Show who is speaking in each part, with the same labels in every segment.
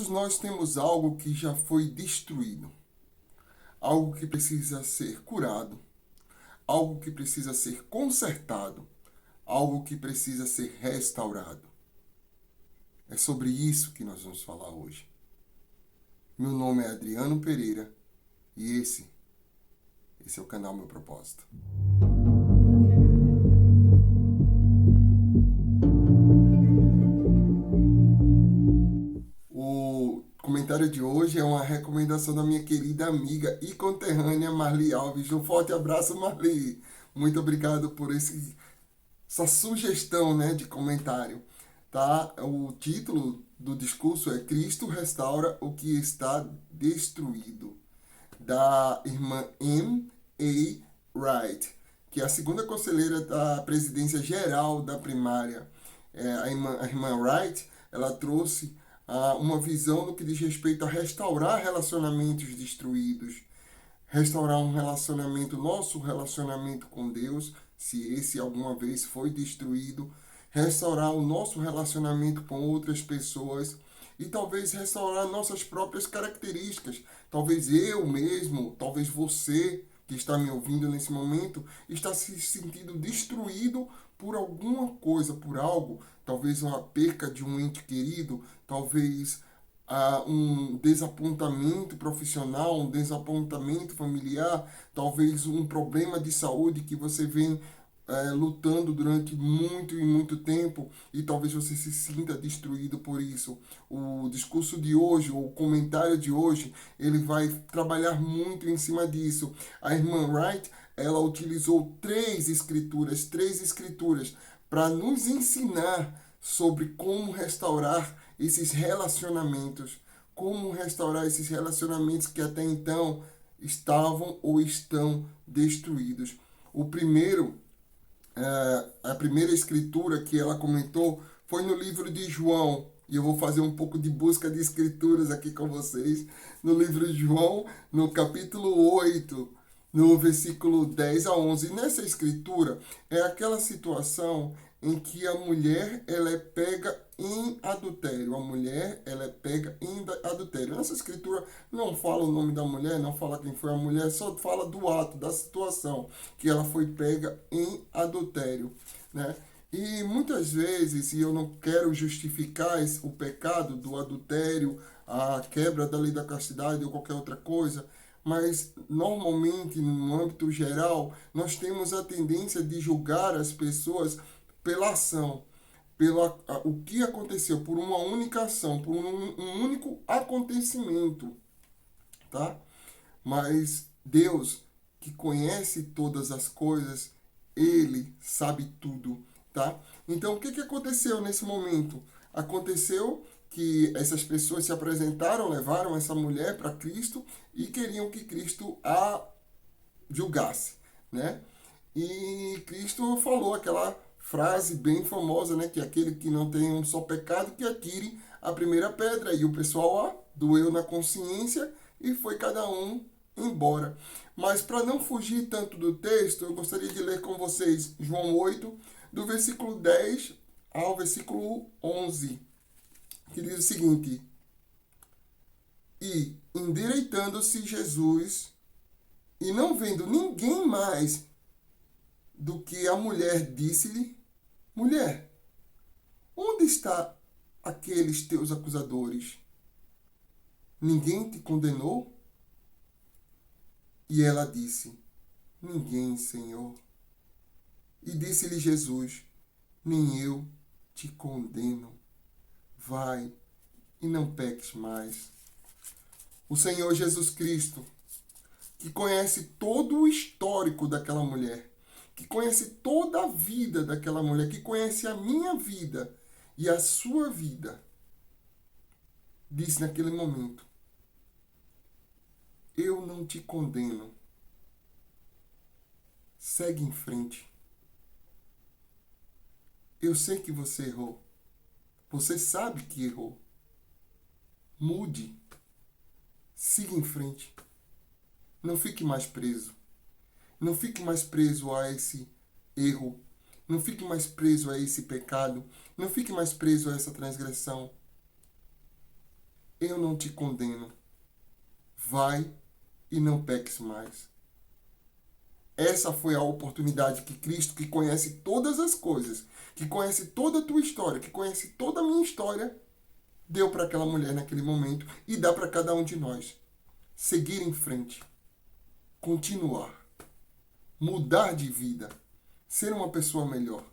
Speaker 1: Todos nós temos algo que já foi destruído, algo que precisa ser curado, algo que precisa ser consertado, algo que precisa ser restaurado. É sobre isso que nós vamos falar hoje. Meu nome é Adriano Pereira e esse é o canal Meu Propósito. O comentário de hoje é uma recomendação da minha querida amiga e conterrânea Marli Alves. Um forte abraço, Marli. Muito obrigado por essa sugestão, de comentário. Tá? O título do discurso é Cristo restaura o que está destruído, da irmã M.A. Wright, que é a segunda conselheira da presidência geral da primária. A irmã Wright, ela trouxe uma visão no que diz respeito a restaurar relacionamentos destruídos, restaurar um relacionamento, nosso relacionamento com Deus, se esse alguma vez foi destruído, restaurar o nosso relacionamento com outras pessoas e talvez restaurar nossas próprias características. Talvez eu mesmo, talvez você que está me ouvindo nesse momento, está se sentindo destruído por alguma coisa, por algo, talvez uma perca de um ente querido, talvez um desapontamento profissional, um desapontamento familiar, talvez um problema de saúde que você vem lutando durante muito e muito tempo e talvez você se sinta destruído por isso. O discurso de hoje, o comentário de hoje, ele vai trabalhar muito em cima disso. A irmã Wright, ela utilizou três escrituras para nos ensinar sobre como restaurar esses relacionamentos que até então estavam ou estão destruídos. A primeira escritura que ela comentou foi no livro de João, e eu vou fazer um pouco de busca de escrituras aqui com vocês, no livro de João, no capítulo 8, no versículo 10 a 11. Nessa escritura é aquela situação em que a mulher ela é pega em adultério. A mulher ela é pega em adultério. Nessa escritura não fala o nome da mulher, não fala quem foi a mulher, só fala do ato, da situação, que ela foi pega em adultério, né? E muitas vezes, e eu não quero justificar o pecado do adultério, a quebra da lei da castidade ou qualquer outra coisa, mas normalmente, no âmbito geral, nós temos a tendência de julgar as pessoas pela ação, o que aconteceu, por uma única ação, por um único acontecimento, tá? Mas Deus, que conhece todas as coisas, Ele sabe tudo, tá? Então, o que aconteceu nesse momento? Aconteceu que essas pessoas se apresentaram, levaram essa mulher para Cristo e queriam que Cristo a julgasse, né? E Cristo falou aquela frase bem famosa, né? Que aquele que não tem um só pecado, que atire a primeira pedra. E o pessoal doeu na consciência e foi cada um embora. Mas para não fugir tanto do texto, eu gostaria de ler com vocês João 8, do versículo 10 ao versículo 11, que diz o seguinte: E, endireitando-se Jesus, e não vendo ninguém mais do que a mulher, disse-lhe: Mulher, onde está aqueles teus acusadores? Ninguém te condenou? E ela disse: Ninguém, Senhor. E disse-lhe Jesus: Nem eu te condeno. Vai e não peques mais. O Senhor Jesus Cristo, que conhece todo o histórico daquela mulher, que conhece toda a vida daquela mulher, que conhece a minha vida e a sua vida, disse naquele momento: Eu não te condeno. Segue em frente. Eu sei que você errou. Você sabe que errou. Mude. Siga em frente. Não fique mais preso. Não fique mais preso a esse erro. Não fique mais preso a esse pecado. Não fique mais preso a essa transgressão. eu não te condeno. Vai e não peques mais. Essa foi a oportunidade que Cristo, que conhece todas as coisas, que conhece toda a tua história, que conhece toda a minha história, deu para aquela mulher naquele momento e dá para cada um de nós. Seguir em frente, continuar, mudar de vida, ser uma pessoa melhor,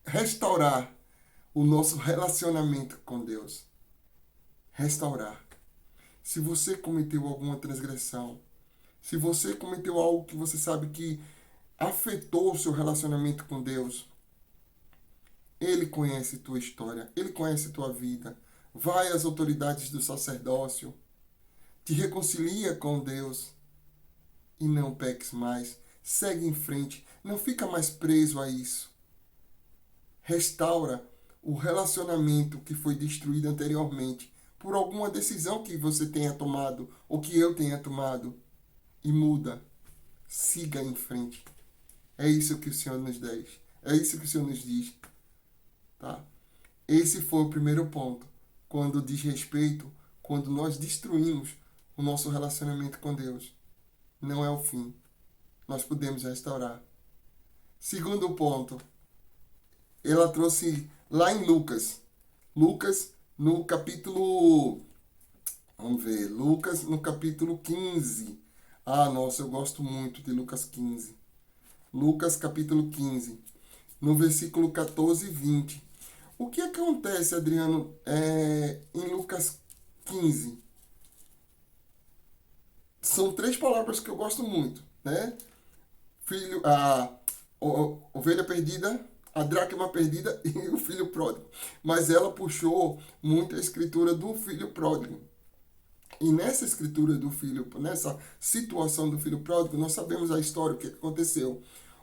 Speaker 1: restaurar o nosso relacionamento com Deus. Restaurar. Se você cometeu alguma transgressão, se você cometeu algo que você sabe que afetou o seu relacionamento com Deus, Ele conhece tua história, Ele conhece tua vida. Vai às autoridades do sacerdócio, te reconcilia com Deus e não peques mais. Segue em frente, não fica mais preso a isso. Restaura o relacionamento que foi destruído anteriormente por alguma decisão que você tenha tomado ou que eu tenha tomado e muda. Siga em frente. É isso que o Senhor nos diz. É isso que o Senhor nos diz. Tá? Esse foi o primeiro ponto. Quando diz respeito, quando nós destruímos o nosso relacionamento com Deus. Não é o fim. Nós podemos restaurar. Segundo ponto, ela trouxe lá em Lucas. Lucas no capítulo... Vamos ver. Lucas no capítulo 15. Ah, nossa, eu gosto muito de Lucas 15. Lucas capítulo 15. No versículo 14 e 20. O que acontece, Adriano, em Lucas 15? São três palavras que eu gosto muito, né? Filho, a ovelha perdida, a dracma perdida e o filho pródigo. Mas ela puxou muito a escritura do filho pródigo. E nessa escritura do filho, nessa situação do filho pródigo, nós sabemos a história, o que aconteceu.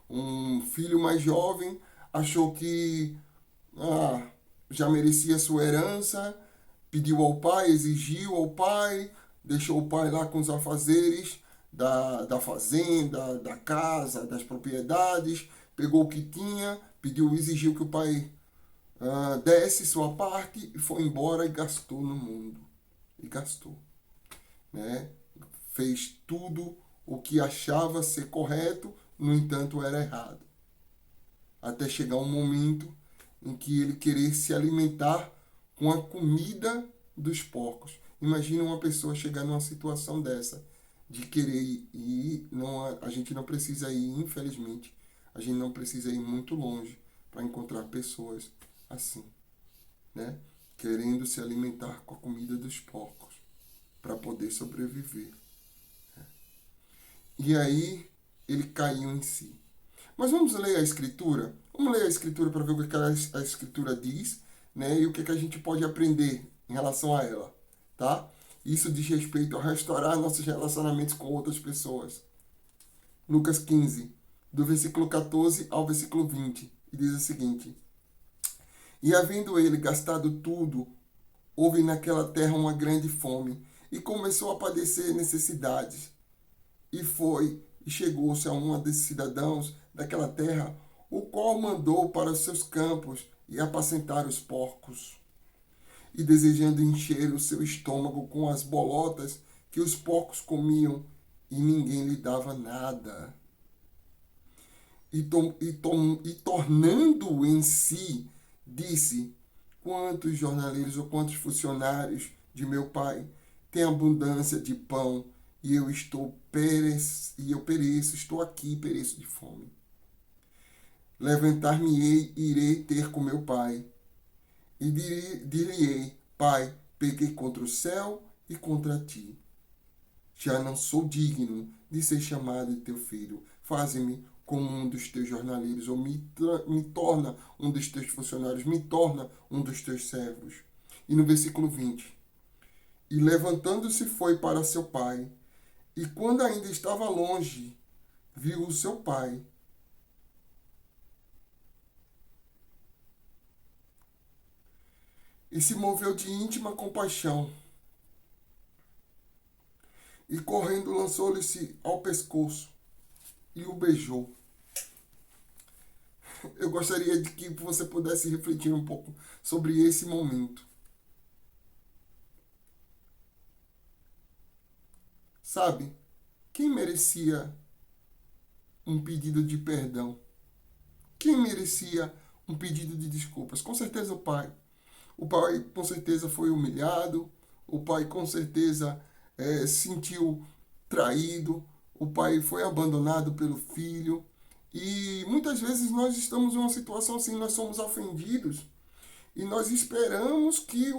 Speaker 1: Um filho mais jovem achou que já merecia sua herança, pediu ao pai, exigiu ao pai, deixou o pai lá com os afazeres da fazenda, da casa, das propriedades, pegou o que tinha, pediu, exigiu que o pai desse sua parte e foi embora e gastou no mundo. E gastou. Né? Fez tudo o que achava ser correto, no entanto era errado. Até chegar um momento em que ele querer se alimentar com a comida dos porcos. Imagina uma pessoa chegar numa situação dessa, de querer ir, não, a gente não precisa ir, infelizmente, a gente não precisa ir muito longe para encontrar pessoas assim, né? Querendo se alimentar com a comida dos porcos para poder sobreviver. E aí ele caiu em si. Mas vamos ler a Escritura? Vamos ler a Escritura para ver o que a Escritura diz, né? E o que a gente pode aprender em relação a ela, tá? Isso diz respeito a restaurar nossos relacionamentos com outras pessoas. Lucas 15, do versículo 14 ao versículo 20, e diz o seguinte: E havendo ele gastado tudo, houve naquela terra uma grande fome, e começou a padecer necessidades. E chegou-se a um desses cidadãos daquela terra, o qual mandou para os seus campos e apacentar os porcos. E desejando encher o seu estômago com as bolotas que os porcos comiam, e ninguém lhe dava nada. E tornando em si, disse: Quantos jornaleiros ou quantos funcionários de meu pai têm abundância de pão, e eu pereço, estou aqui, pereço de fome. Levantar-me-ei e irei ter com meu pai. E dir-lhe-ei: Pai, pequei contra o céu e contra ti. Já não sou digno de ser chamado de teu filho. Faze-me como um dos teus jornaleiros, ou me torna um dos teus funcionários, me torna um dos teus servos. E no versículo 20: E levantando-se foi para seu pai, e quando ainda estava longe, viu o seu pai. E se moveu de íntima compaixão. E correndo lançou-lhe-se ao pescoço e o beijou. Eu gostaria de que você pudesse refletir um pouco sobre esse momento. Sabe, quem merecia um pedido de perdão? Quem merecia um pedido de desculpas? Com certeza o pai. O pai com certeza foi humilhado, o pai com certeza sentiu traído, o pai foi abandonado pelo filho. E muitas vezes nós estamos em uma situação assim, nós somos ofendidos e nós esperamos que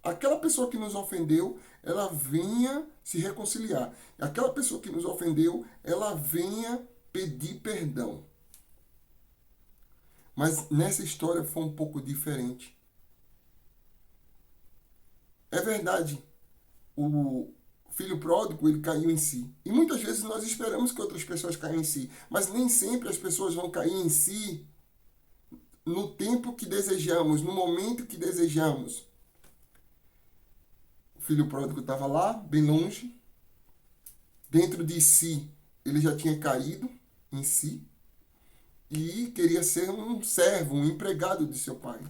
Speaker 1: aquela pessoa que nos ofendeu, ela venha se reconciliar. Aquela pessoa que nos ofendeu, ela venha pedir perdão. Mas nessa história foi um pouco diferente. É verdade, o filho pródigo, ele caiu em si. E muitas vezes nós esperamos que outras pessoas caiam em si, mas nem sempre as pessoas vão cair em si no tempo que desejamos, no momento que desejamos. O filho pródigo estava lá, bem longe, dentro de si, ele já tinha caído em si e queria ser um servo, um empregado de seu pai.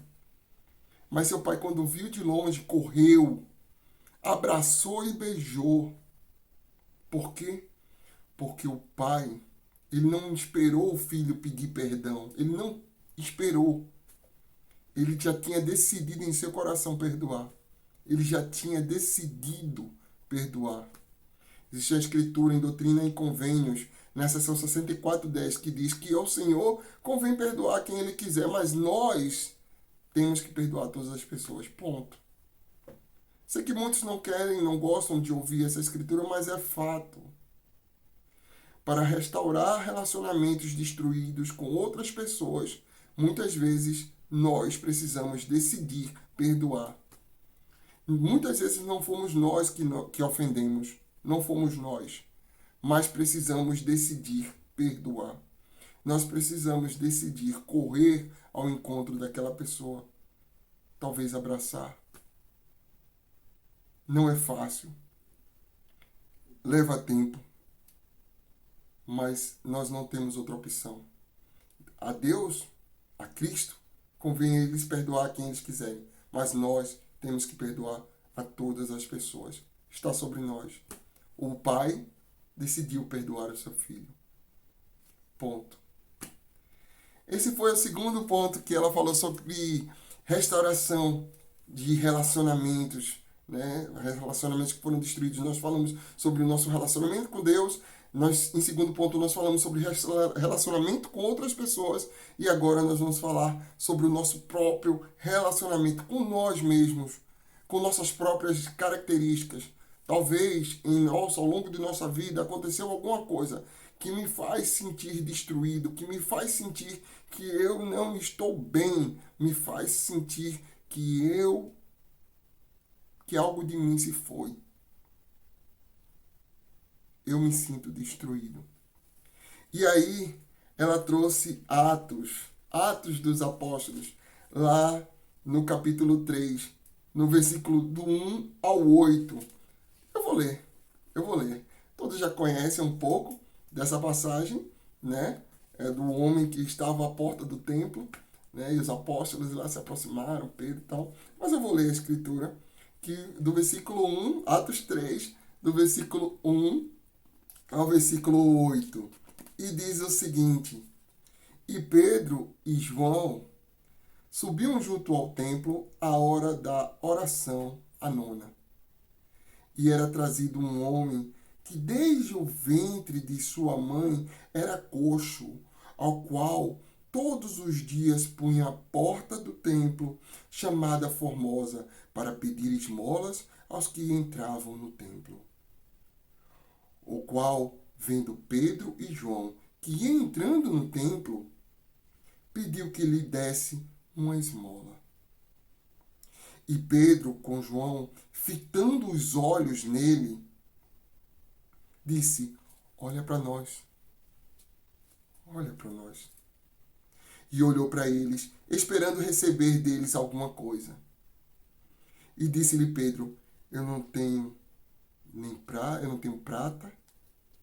Speaker 1: Mas seu pai, quando viu de longe, correu, abraçou e beijou. Por quê? Porque o pai, ele não esperou o filho pedir perdão. Ele não esperou. Ele já tinha decidido em seu coração perdoar. Ele já tinha decidido perdoar. Existe a escritura em Doutrina e Convênios, na seção 64:10, que diz que ao Senhor convém perdoar quem Ele quiser, mas nós temos que perdoar todas as pessoas. Ponto. Sei que muitos não querem, não gostam de ouvir essa escritura, mas é fato. Para restaurar relacionamentos destruídos com outras pessoas, muitas vezes nós precisamos decidir perdoar. Muitas vezes não fomos nós que ofendemos, não fomos nós, mas precisamos decidir perdoar. Nós precisamos decidir correr ao encontro daquela pessoa, talvez abraçar. Não é fácil, leva tempo, mas nós não temos outra opção. A Deus, a Cristo, convém a eles perdoar quem eles quiserem, mas nós temos que perdoar a todas as pessoas. Está sobre nós. O pai decidiu perdoar o seu filho. Ponto. Esse foi o segundo ponto que ela falou sobre restauração de relacionamentos, né? Relacionamentos que foram destruídos. Nós falamos sobre o nosso relacionamento com Deus. Nós, em segundo ponto, nós falamos sobre relacionamento com outras pessoas. E agora nós vamos falar sobre o nosso próprio relacionamento com nós mesmos, com nossas próprias características. Talvez ao longo de nossa vida aconteceu alguma coisa que me faz sentir destruído, que me faz sentir que eu não estou bem, me faz sentir que algo de mim se foi. Eu me sinto destruído. E aí ela trouxe Atos dos Apóstolos, lá no capítulo 3, no versículo do 1 ao 8. Eu vou ler. Todos já conhecem um pouco dessa passagem, né? É do homem que estava à porta do templo, né? E os apóstolos lá se aproximaram, Pedro e tal. Mas eu vou ler a escritura, que do versículo 1, Atos 3, do versículo 1 ao versículo 8. E diz o seguinte: E Pedro e João subiam junto ao templo à hora da oração, a nona. E era trazido um homem que desde o ventre de sua mãe era coxo, ao qual todos os dias punha à porta do templo, chamada Formosa, para pedir esmolas aos que entravam no templo. O qual, vendo Pedro e João, que ia entrando no templo, pediu que lhe desse uma esmola. E Pedro, com João, fitando os olhos nele, disse: Olha para nós. Olha para nós. E olhou para eles, esperando receber deles alguma coisa. E disse-lhe Pedro: Eu não tenho eu não tenho prata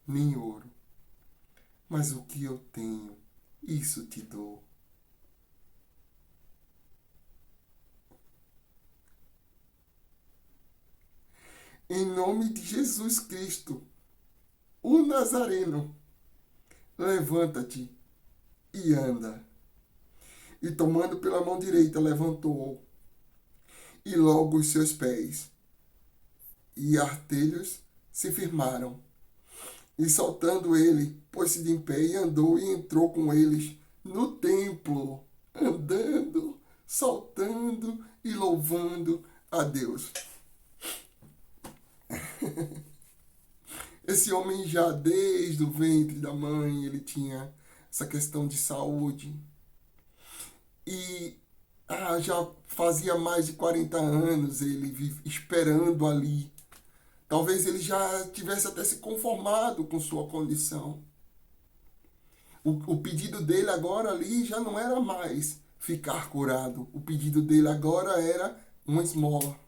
Speaker 1: nem ouro, mas o que eu tenho, isso te dou. Em nome de Jesus Cristo, o Nazareno, levanta-te e anda. E tomando pela mão direita, levantou, e logo os seus pés e artelhos se firmaram. E saltando ele, pôs-se de pé e andou e entrou com eles no templo, andando, saltando e louvando a Deus. Esse homem já desde o ventre da mãe, ele tinha essa questão de saúde. E já fazia mais de 40 anos ele esperando ali. Talvez ele já tivesse até se conformado com sua condição. O pedido dele agora ali já não era mais ficar curado. O pedido dele agora era uma esmola,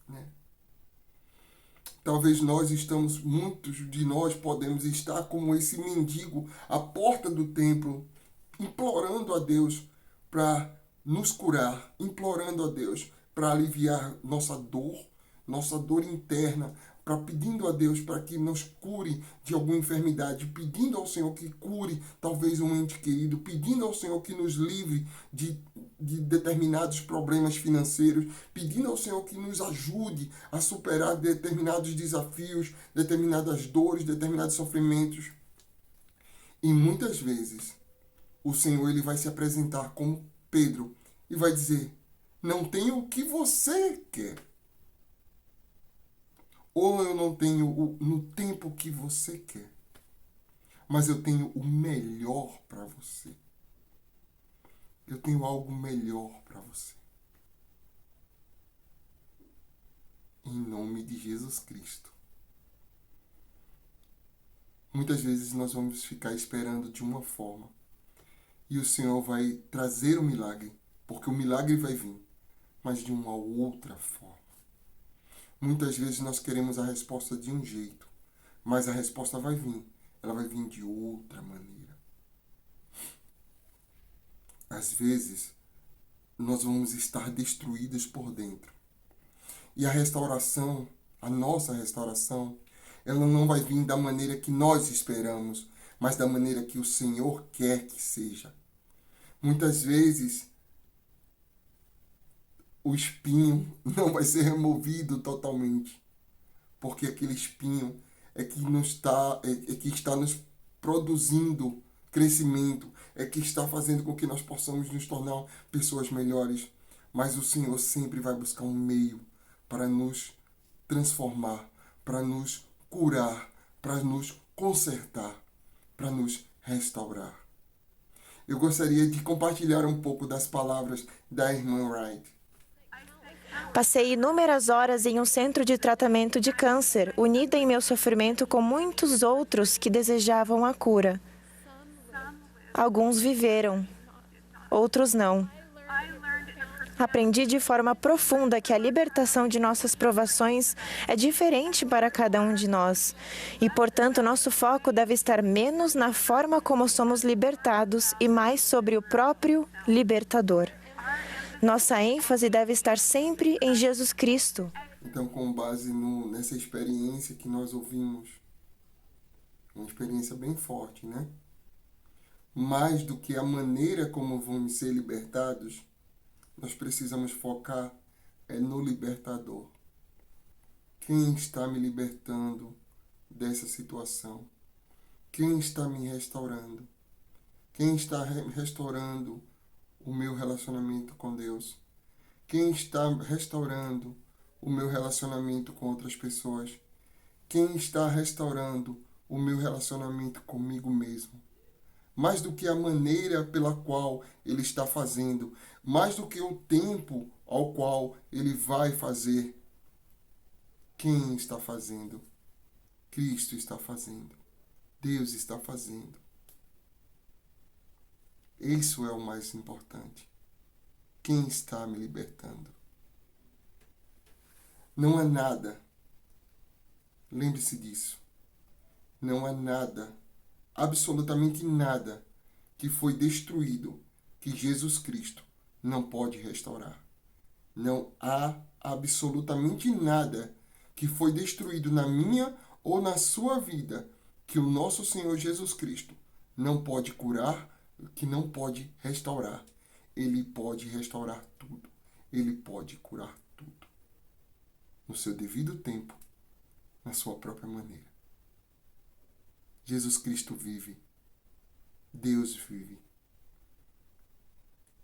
Speaker 1: né? Talvez muitos de nós podemos estar como esse mendigo à porta do templo, implorando a Deus para nos curar, implorando a Deus para aliviar nossa dor interna, para pedindo a Deus para que nos cure de alguma enfermidade, pedindo ao Senhor que cure talvez um ente querido, pedindo ao Senhor que nos livre de determinados problemas financeiros, pedindo ao Senhor que nos ajude a superar determinados desafios, determinadas dores, determinados sofrimentos. E muitas vezes o Senhor ele vai se apresentar como Pedro e vai dizer: não tenho o que você quer. Ou eu não tenho no tempo que você quer. Mas eu tenho o melhor para você. Eu tenho algo melhor para você. Em nome de Jesus Cristo. Muitas vezes nós vamos ficar esperando de uma forma. E o Senhor vai trazer o milagre. Porque o milagre vai vir. Mas de uma outra forma. Muitas vezes nós queremos a resposta de um jeito, mas a resposta vai vir. Ela vai vir de outra maneira. Às vezes, nós vamos estar destruídos por dentro. E a restauração, a nossa restauração, ela não vai vir da maneira que nós esperamos, mas da maneira que o Senhor quer que seja. Muitas vezes, o espinho não vai ser removido totalmente, porque aquele espinho é que está nos produzindo crescimento, é que está fazendo com que nós possamos nos tornar pessoas melhores. Mas o Senhor sempre vai buscar um meio para nos transformar, para nos curar, para nos consertar, para nos restaurar. Eu gostaria de compartilhar um pouco das palavras da irmã Wright.
Speaker 2: Passei inúmeras horas em um centro de tratamento de câncer, unida em meu sofrimento com muitos outros que desejavam a cura. Alguns viveram, outros não. Aprendi de forma profunda que a libertação de nossas provações é diferente para cada um de nós. E, portanto, nosso foco deve estar menos na forma como somos libertados e mais sobre o próprio libertador. Nossa ênfase deve estar sempre em Jesus Cristo.
Speaker 1: Então, com base nessa experiência que nós ouvimos, uma experiência bem forte, né? Mais do que a maneira como vamos ser libertados, nós precisamos focar no libertador. Quem está me libertando dessa situação? Quem está me restaurando? Quem está restaurando o meu relacionamento com Deus? Quem está restaurando o meu relacionamento com outras pessoas? Quem está restaurando o meu relacionamento comigo mesmo? Mais do que a maneira pela qual ele está fazendo, mais do que o tempo ao qual ele vai fazer. Quem está fazendo? Cristo está fazendo. Deus está fazendo. Isso é o mais importante. Quem está me libertando? Não há nada. Lembre-se disso. Não há nada, absolutamente nada, que foi destruído que Jesus Cristo não pode restaurar. Não há absolutamente nada que foi destruído na minha ou na sua vida, que o nosso Senhor Jesus Cristo não pode curar, que não pode restaurar. Ele pode restaurar tudo. Ele pode curar tudo. No seu devido tempo, na sua própria maneira. Jesus Cristo vive. Deus vive.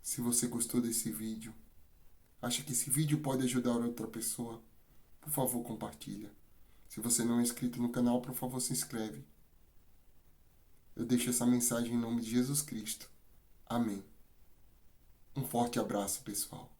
Speaker 1: Se você gostou desse vídeo, acha que esse vídeo pode ajudar outra pessoa, por favor, compartilha. Se você não é inscrito no canal, por favor, se inscreve. Eu deixo essa mensagem em nome de Jesus Cristo. Amém. Um forte abraço, pessoal.